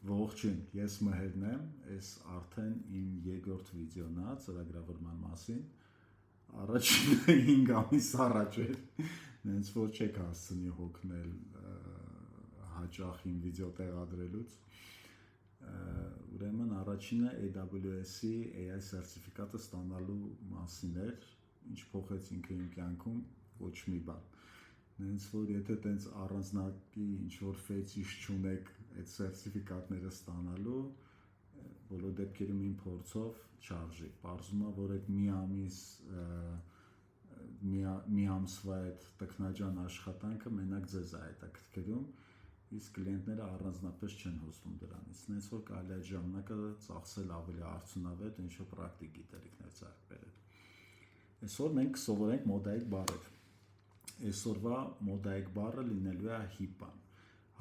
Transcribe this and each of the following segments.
Ողջույն, ես Մհերն եմ, ես արդեն իմ երկրորդ վիդեոն է ծրագրավորման մասին։ Առաջինը 5 ամիս առաջ էր, նենց որ չեք հասցնի հոգնել հաճախ իմ վիդեո տեղադրելուց։ Ուրեմն առաջինը AWS-ի AI սերտիֆիկատը ստանալու մասին էր, ինչ փոխեց ինքը իմ կյանքում, ոչ մի բան։ Նենց որ եթե տենց առանձնակի ինչ-որ ֆեթիշ չունեք այդ սերտիֆիկատները ստանալու, բոլոր դեպքերում իմ փորձով չարժի։ Պարզվում է, որ այդ մի ամսվա այդ տքնաջան աշխատանքը մենակ ձեզ է հետաքրքրում, իսկ կլիենտները առանձնապես չեն հոսում դրանից։ Նենց որ կարելի է այդ ժամանակը ծախսել ավելի արդյունավետ ինչ-որ պրակտիկ գիտելիքներ ձեռք բերել։ Այսօր մենք կսովորենք մոդայիկ բառեր։ Այսօրվա մոդայիկ բառը լինելու է HIPAA-ն։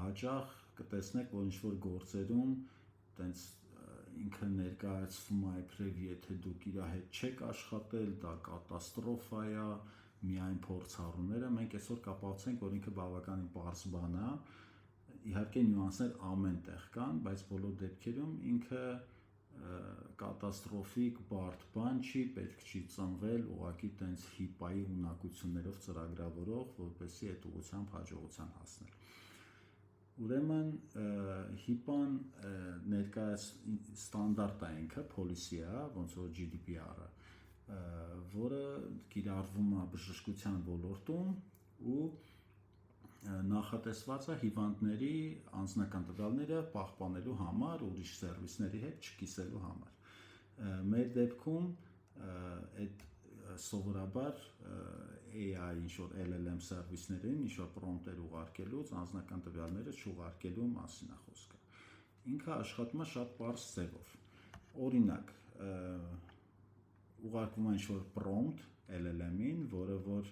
Հաճախ կտեսնեք, որ ինչ-որ գործերում տենց ինքը ներկայացվում է իբրև եթե դուք իր հետ չեք աշխատել, դա կատաստրոֆա է, միայն փորձառուները։ Մենք այսօր կապացենք, որ ինքը բավականին պարզ բան է։ Իհարկե նյուանսներ ամեն տեղ կան, բայց բոլոր դեպքերում ինքը կատաստրոֆիկ բարդ բան չի, պետք չի ծնվել ուղղակի տենց HIPAA-ի ունակություններով ծրագրավորող, որպեսզի այդ ուղղությամբ հաջողության հասնել։ Ուրեմն HIPAA-ն ներկայիս ստանդարտ է ինքը, policy է, ոնց որ GDPR-ը, որը կիրառվում է բժշկության ոլորտում ու նախատեսված է հիվանդների անձնական տվյալները պահպանելու համար, ուրիշ սերվիսների հետ չկիսելու համար։ Մեր դեպքում այդ սովորաբար AI ինչ-որ LLM սերվիսներին ինչ-որ պրոմպտեր ուղարկելուց անձնական տվյալները չուղարկելու մասին է խոսքը։ Ինքը աշխատում է շատ պարզ ձևով։ Օրինակ, ուղարկվում է ինչ-որ prompt LLM-ին, որը որ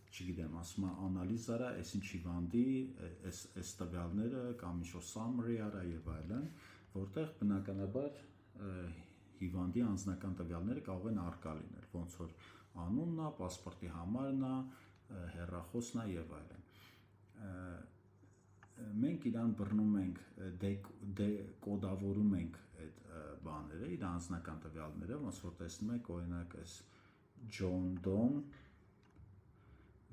չգիտեմ, ասում է անալիզ արա, այս ինչ հիվանդի, այս տվյալները կամ ինչ-որ summary արա եւ այլն, որտեղ բնականաբար հիվանդի անձնական տվյալները կարող են առկա լինել, ոնց որ անունն է, պասպորտի համարն է, հեռախոսն է եւ այլն։ Մենք իրան բռնում ենք, կոդավորում ենք այդ բաները, իր անձնական տվյալները, ոնց որ տեսնում եք, օրինակ այս John Doe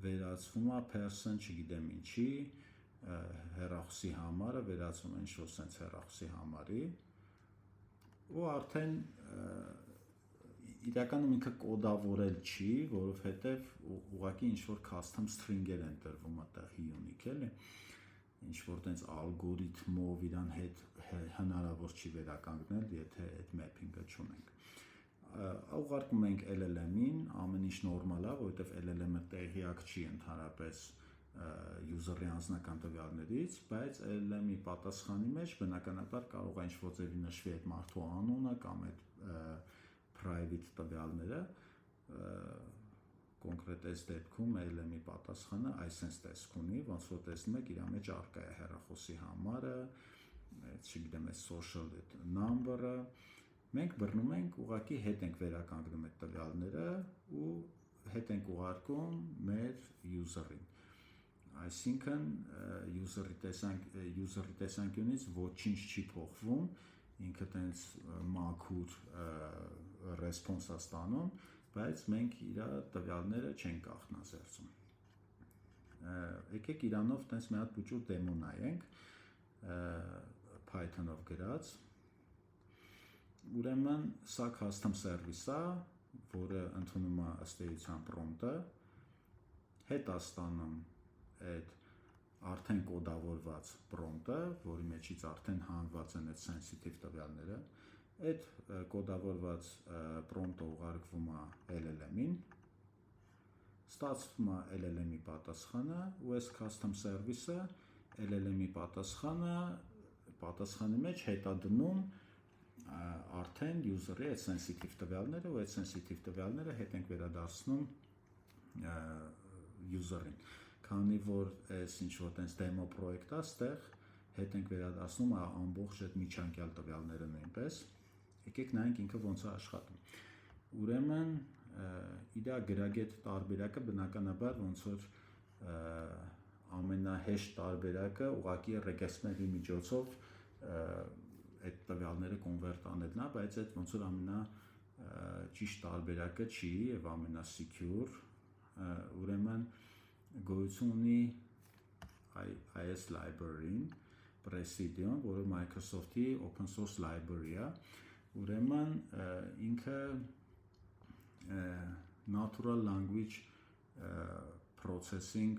վերածվում է person, չգիտեմ ինչի, հեռախոսի համարը վերածվում է ինչ-որ sense հեռախոսի համարի, ու արդեն իրականում ինքը կոդավորել չի, որովհետև ուղղակի ինչ-որ custom string-եր են տրվում այդտեղ unique, էլի, ինչ-որ տենց ալգորիթմով իրան հետ հնարավոր չի վերականգնել, եթե այդ mapping-ը չունենք։ Ուղարկում ենք LLM-ին, ամեն ինչ նորմալ է, որովհետև LLM-ը տեղյակ չի ընդհանրապես user-ի անձնական տվյալներից, բայց LLM-ի պատասխանի մեջ բնականաբար կարող է ինչ-որ ձևի նշվի այդ մարդու անունը կամ այդ private տվյալները, կոնկրետ այս դեպքում LLM-ի պատասխանը այսպես տեսք ունի, ոնց որ տեսնում եք, իր մեջ առկա է հեռախոսի համարը, չգիտեմ, այս social number-ը, մենք բռնում ենք, ուղղակի հետ ենք վերականգնում այդ տվյալները ու հետ ենք ուղարկում մեր user-ին։ Այսինքն user-ի տեսանկյունից ոչինչ չի փոխվում, ինքը տենց մաքուր response է ստանում, բայց մենք իր տվյալները չենք կախնազերծում։ Եկեք իրանով տենց մի հատ փոքր դեմո նայենք, Python-ով գրած։ Ուրեմն սա custom service է, որը ընդունում է ըստ էության prompt-ը, հետ է ստանում այդ արդեն կոդավորված prompt-ը, որի մեջից արդեն հանված են այդ sensitive տվյալները, այդ կոդավորված prompt-ը ուղարկվում է LLM-ին, ստացվում է LLM-ի պատասխանը ու այս custom service-ը LLM-ի պատասխանի մեջ հետ է դնում արդեն user-ի այդ sensitive տվյալները ու այդ sensitive տվյալները հետ ենք վերադարձնում user-ին։ Քանի որ այս ինչ-որ տենց դեմո պրոյեկտ է, ստեղ հետ ենք վերադարձնում ամբողջ այդ միջանկյալ տվյալները նույնպես։ Եկեք նայենք ինքը ոնց է աշխատում։ Ուրեմն իր գրագետ տարբերակը բնականաբար ոնց որ ամենահեշտ տարբերակը ուղղակի ռեգեստրների միջոցով այդ տվյալները կոնվերտ անելն է, բայց այդ ոնց որ ամենա ճիշտ տարբերակը չի եւ ամենասecure, ուրեմն գոյություն ունի IS library-ին, Presidium, որը Microsoft-ի open source library է, ուրեմն ինքը natural language processing,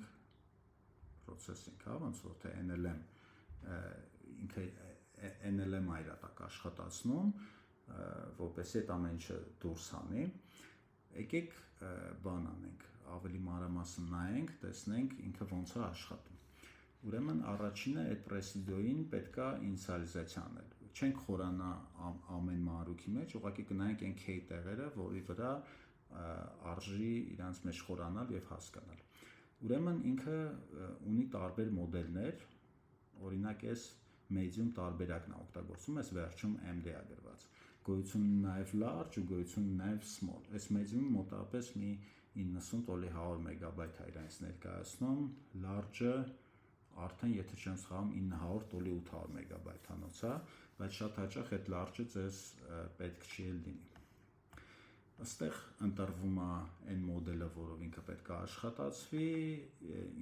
ոնց որ թե NLM, ինքը NLM այր տակ աշխատացնում, որպեսզի այդ ամեն ինչը դուրս հանի։ Եկեք բան անենք, ավելի մանրամասն նայենք, տեսնենք ինքը ոնց է աշխատում։ Ուրեմն առաջինը այդ Presidio-ին պետքա ինիցիալիզացիա անել։ Չենք խորանա ամեն մանրուքի մեջ, ուղղակի կնայենք այն K տեղերը, որի վրա արժի իրանց մեջ խորանալ եւ հասկանալ։ Ուրեմն ինքը ունի տարբեր մոդելներ, օրինակ այս medium տարբերակն է օգտագործում, այս վերջում MD է գրված։ Գոյություն ունի նաև large ու գոյություն ունի նաև small։ Այս medium-ը մոտավորապես մի 90-100 մեգաբայթ է իրանց ներկայացնում, large-ը արդեն եթե չեմ սխալվում 900-800 մեգաբայթանոց է, բայց շատ հաճախ այդ large-ը ձեզ պետք չի լինի։ Այստեղ ընտրվում է այն մոդելը, որով ինքը պետք է աշխատացվի,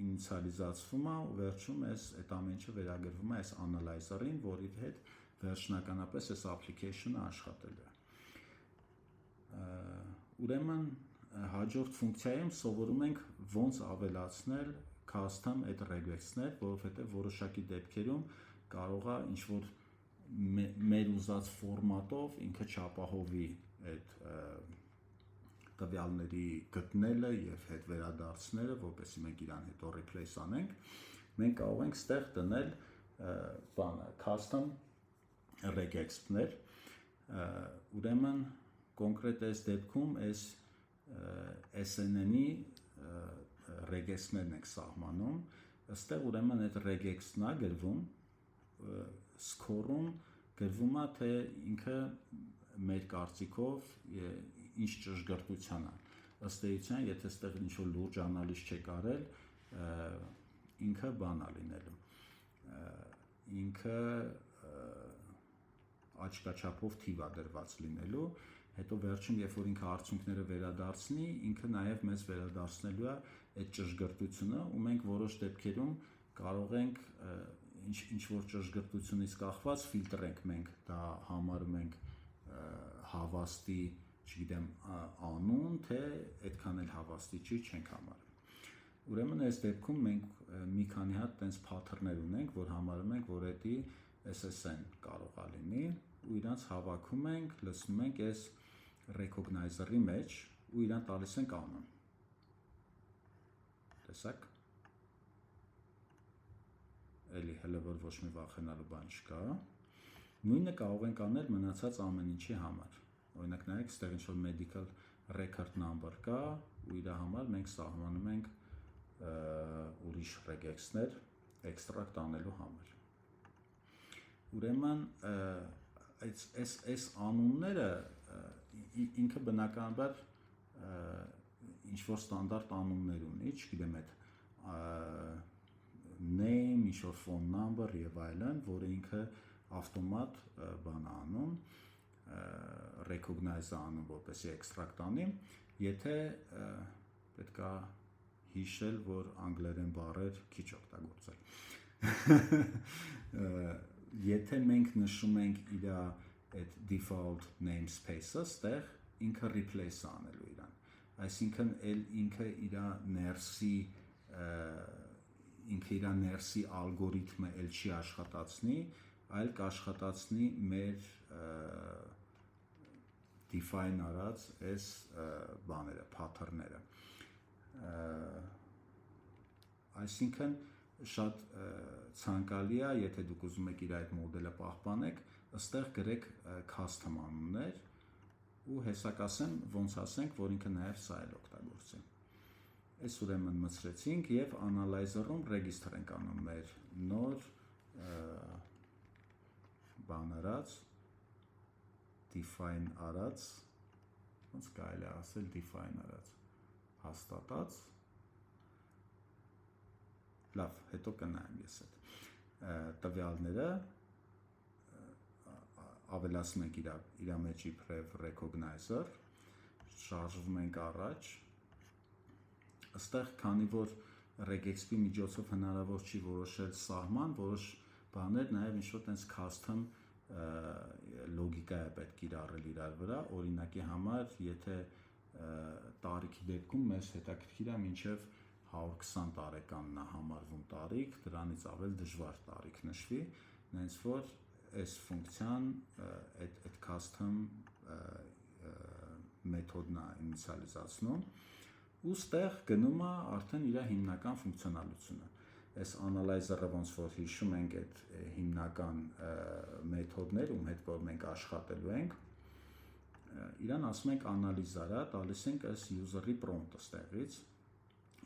ինիցիալիզացվում է ու վերջում այդ ամեն ինչը վերագրվում է այս analyzer-ին, որի հետ վերջնականապես այս application-ը աշխատելու է։ Ուրեմն հաջորդ ֆունկցիայում սովորում ենք ոնց ավելացնել custom այդ regex-ներ, որովհետև որոշակի դեպքերում կարող է ինչ-որ մեր ուզած ֆորմատով ինքը չապահովի այդ տվյալների գտնելը եւ հետ վերադարձնելը, որպեսզի մենք իրան հետո replace անենք, մենք կարող ենք ստեղ դնել բանը custom regex-ներ, ուրեմն կոնկրետ այս դեպքում այս SNN-ի regex-ներն ենք սահմանում, այստեղ ուրեմն այդ regex-ն է գրվում, score-ում գրվում է, թե ինքը մեր կարծիքով ինչ ճշգրտության է։ Ըստ էության, եթե այստեղ ինչ-որ լուրջ անալիզ չեք արել, ինքը բան է լինելու։ Ինքը աչքաչափով թիվ է դրված լինելու, հետո վերջում, երբ որ ինքը արդյունքները վերադարձնի, ինքը նաև մեզ վերադարձնելու է այդ ճշգրտությունը, ու մենք որոշ դեպքերում կարող ենք ինչ-որ ճշգրտությունից կախված ֆիլտրենք մենք, դա համարում ենք հավաստի, չգիտեմ, անուն, թե այդքան էլ հավաստի չի, չենք համարում։ Ուրեմն այս դեպքում մենք մի քանի հատ տենց pattern-ներ ունենք, որ համարում ենք, որ դա SSN կարող է լինի, ու իրանց հավաքում ենք, լցնում ենք այս recognizer-ի մեջ, ու իրան տալիս ենք անուն։ Տեսակ։ Էլի հələ որ ոչ մի վախենալու բան չկա։ Նույնը կարող ենք անել մնացած ամեն ինչի համար։ Օրինակ նայեք, այստեղ ինչ-որ medical record number կա, ու իր համար մենք սահմանում ենք ուրիշ regex-ներ extract անելու համար։ Ուրեմն այս անունները ինքը բնականաբար ինչ-որ ստանդարտ անուններ ունի, չգիտեմ այդ name, ինչ-որ phone number եւ այլն, որը ինքը ավտոմատ բան անում, recognize անում, որպեսզի extract անի, եթե պետքա հիշել, որ անգլերեն բառեր քիչ օգտագործել։ Եթե մենք նշում ենք իր այդ default namespace-ը, ստեղ ինքը replace անելու իրան։ Այսինքն ինքը իր ներսի ալգորիթմը էլ չի աշխատացնի, այլ կաշխատացնի մեր define արած այս բաները, pattern-ները։ Այսինքն շատ ցանկալի է, եթե դուք ուզում եք իր այդ մոդելը պահպանեք, ըստեղ գրեք custom անուններ ու հեսակ ասեմ, ոնց ասենք, որ ինքը նաև սա էլ օգտագործի։ Այս ուրեմն մցրեցինք եւ analyzer-ում register ենք անում մեր նոր բան արած, define արած, ոնց կարելի է ասել define արած, հաստատած։ Լավ, հետո կնայեմ ես այդ տվյալները, ավելացնում ենք իր մեջ իբրև recognizer, շարժվում ենք առաջ, այստեղ քանի որ regex-ի միջոցով հնարավոր չի որոշել սահման, որոշ բաներ նաև ինչ-որ տենց custom լոգիկա է պետք իրարել իրար վրա, օրինակի համար, եթե տարիքի դեպքում մեզ հետաքրքիր է մինչև 120 տարեկանն է համարվում տարիք, դրանից ավել դժվար տարիք նշվի, նենց որ այս ֆունկցիան այդ custom մեթոդն է ինիցիալիզացնում ու ստեղ գնում է արդեն իր հիմնական ֆունկցիոնալությունը։ Այս analyzer-ը ոնց որ հիշում ենք այդ հիմնական մեթոդներ, ում հետ որ մենք աշխատելու ենք, իրան ասում ենք analyzer-ը, տալիս ենք այս user-ի prompt-ը ստեղից,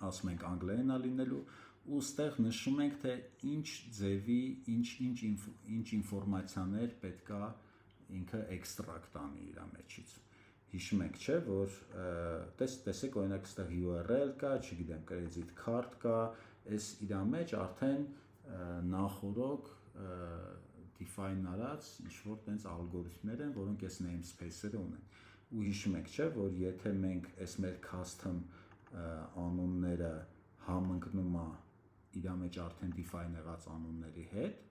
ասում ենք անգլերեն լինելու ու ստեղ նշում ենք, թե ինչ ձևի, ինչ ինֆորմացիաներ պետքա ինքը էքստրակտ անի իր մեջից։ Հիշում եք, չէ, որ տեսեք օրինակ ստեղ URL կա, չգիտեմ, credit card կա, այս իր մեջ արդեն նախորոք define արած ինչ-որ տենց ալգորիթմներ են, որոնք այս namespace-երը ունեն։ Ու հիշում եք, չէ, որ եթե մենք այս մեր custom անունները համընկնում է իր մեջ արդեն define եղած անունների հետ,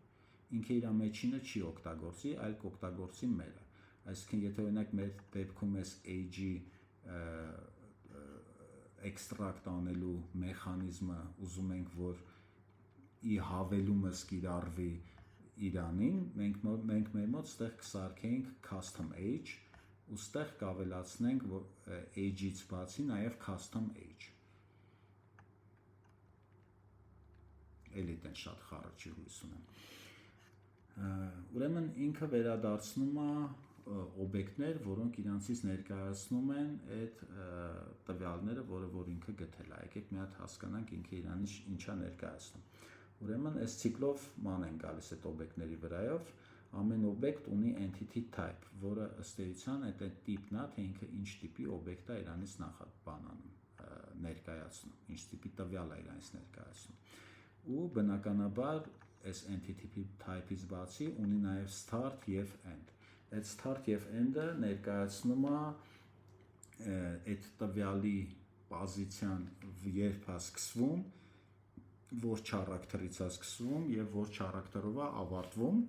ինքը իր մեջինը չի օգտագործի, այլ կօգտագործի մերը։ Այսինքն, եթե օրինակ մեր դեպքում այս age-ի extract անելու մեխանիզմը ուզում ենք, որ ի հավելումս կիրառվի իրանին, մենք մեր մոտ ստեղ կսարքեինք custom age, ու ստեղ կավելացնենք age-ից բացի նաև custom age։ Էլի տեն շատ խառը չի հույս ունեմ։ Ուրեմն ինքը վերադարձնում է օբյեկտներ, որոնք իրանցից ներկայացնում են այդ տվյալները, որ ինքը գտել է։ Եկեք մի հատ հասկանանք ինքը իրանից ինչա ներկայացնում։ Ուրեմն այս ցիկլով ման են գալիս այդ օբյեկտների վրայով, ամեն օբյեկտ ունի entity type, որը ըստ էության այդ տիպն է, թե ինքը ինչ տիպի օբյեկտ է իրանից ներկայացնում, ինչ տիպի տվյալ է իրանից ներկայացնում։ Ու բնականաբար այս entity type-ից բացի ունի նաև start եւ end։ Այդ start եւ end-ը ներկայացնում է այդ տվյալի պոզիցիան երբ է սկսվում, որ չարակտերից է սկսվում եւ որ չարակտերով է ավարտվում,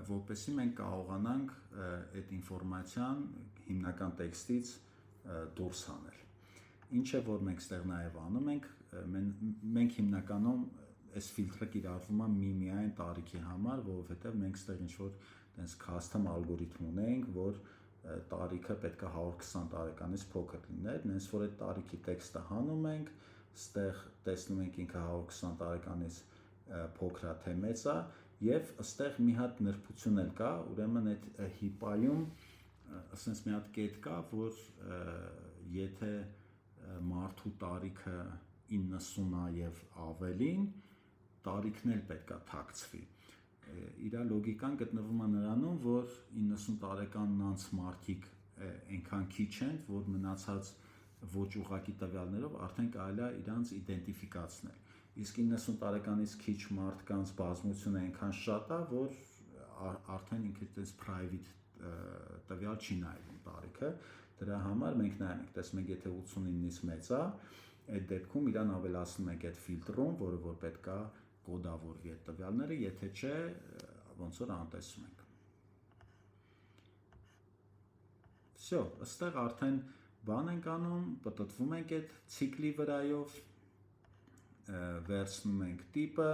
որպեսզի մենք կարողանանք այդ ինֆորմացիան հիմնական տեքստից դուրս հանել։ Ինչ է որ մենք ստեղ նաև անում ենք, մենք հիմնականում այս ֆիլտրը կիրառվում է միայն տարիքի համար, որովհետև մենք ստեղ ինչ-որ տենց custom ալգորիթմ ունենք, որ տարիքը պետք է 120 տարեկանից փոքր լիներ, նենց որ այդ տարիքի տեքստը հանում ենք, ստեղ տեսնում ենք ինքը 120 տարեկանից փոքր է թե մեծ է, եւ ստեղ մի հատ նրբություն էլ կա, ուրեմն այդ հիպայում ասենց մի հատ կետ կա, որ եթե մարդու տարիքը 90 է եւ ավելին, տարիքն էլ պետքա թաքցվի։ Իր լոգիկան գտնվում է նրանում, որ 90 տարեկանն անց մարդիկ այնքան քիչ են, որ մնացած ոչ ուղղակի տվյալներով արդեն կարելի է իրանց իդենտիֆիկացնել։ Իսկ 90 տարեկանից քիչ մարդկանց բազմությունը այնքան շատ է, որ արդեն ինքը այդպես private տվյալ չի նայվում տարիքը։ Դրա համար մենք նայում ենք, տեսնում ենք, եթե 89-ից մեծ է, այդ դեպքում իրան ավելացնում ենք այդ ֆիլտրում, որը որ պետքա կոդավորվի այդ տվյալները, եթե չէ, ոնց որ անտեսում ենք։ Всё, այստեղ արդեն բան ենք անում, պտտվում ենք այդ ցիկլի վրայով, վերցնում ենք տիպը,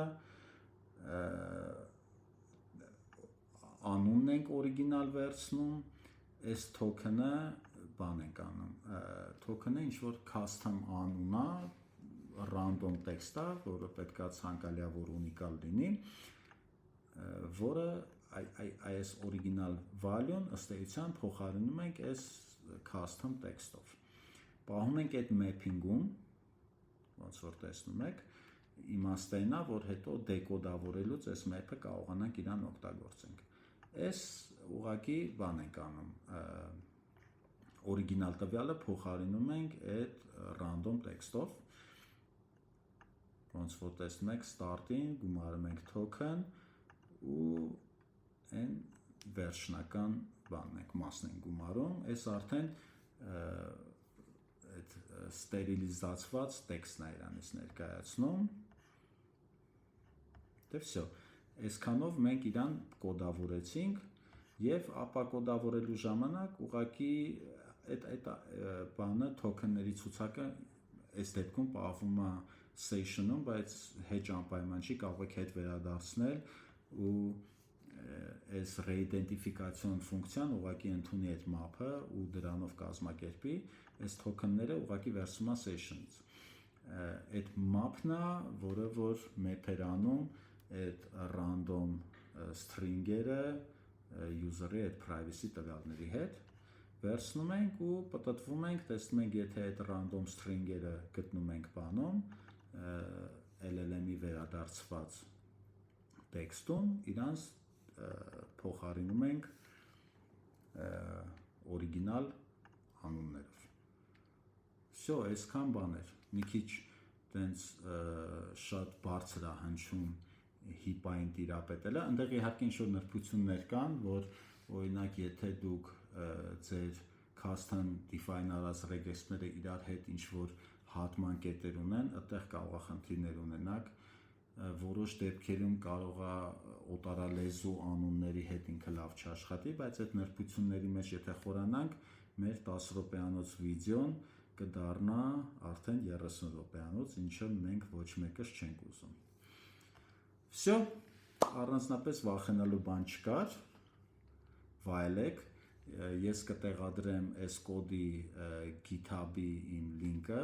անունն ենք օրիգինալ վերցնում, այս token-ը բան ենք անում, token-ը ինչ-որ custom անուն է, random text է, որը պետքա ցանկալի է, որ ունիկալ լինի, որը այս original value-ն ըստ էության փոխարինում ենք այս custom text-ով։ Պահում ենք այդ mapping-ում, ոնց որ տեսնում եք, իմաստն է, որ հետո դեկոդավորելուց այս map-ը կարողանանք իրան օգտագործենք։ Այս ուղղակի բան ենք անում, օրիգինալ տվյալը փոխարինում ենք այդ random text-ով, ոնց որ տեսնում եք start-ին, գումարում ենք token ու այն վերջնական բանն ենք, մասն ենք գումարում, այս արդեն այդ ստերիլիզացված տեքստն է իրանից ներկայացնում, դե վсё, այսքանով մենք իրան կոդավորեցինք և ապա կոդավորելու ժամանակ ուղղակի այդ բանը թոքենների ցուցակը այս դեպքում պահվում է session-ում, բայց հետ անպայման չի, կարող եք հետ վերադարձնել ու այս re-identification ֆունկցիան ուղղակի ընդունի այդ map-ը ու դրանով կազմակերպի, այս թոքենները ուղղակի վերցում է session-ից։ Այդ map-ն է, որը որ map-էր անում այդ random string-երը user-ի այդ privacy տվյալների հետ, վերցնում ենք ու պտտվում ենք, տեսնում ենք, եթե այդ random string-երը գտնում ենք բանում, LLM-ի վերադարձված տեքստում, իրանց փոխարինում ենք օրիգինալ անուններով։ Всё, այսքան բաներ, մի քիչ տենց շատ բարձր է հնչում հիպային տիրապետելը, այնտեղ իհարկե ինչ-որ նրբություններ կան, որ օրինակ եթե դուք ձեր custom define արած regex-ները իրար հետ ինչ-որ հատման կետեր ունեն, այդտեղ կարող է խնդիրներ ունենաք, որոշ դեպքերում կարող է օտարալեզու անունների հետ ինքը լավ չաշխատի, բայց այդ նրբությունների մեջ եթե խորանանք, մեր 10 րոպեանոց վիդեոն կդառնա արդեն 30 րոպեանոց, ինչը մենք ոչ մեկս չենք ուզում։ Всё, առանձնապես վախենալու բան չկար, վայելեք, ես կտեղադրեմ այս կոդի GitHub-ի իմ լինկը,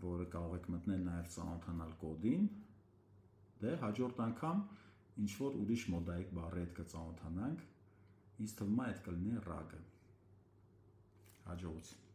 որը կարող եք մտնել նաև ծանոթանալ կոդին, դե հաջորդ անգամ ինչ-որ ուրիշ մոդայիկ բառի հետ կծանոթանանք, ինձ թվում է այդ կլինի RAG-ը, հաջողություն։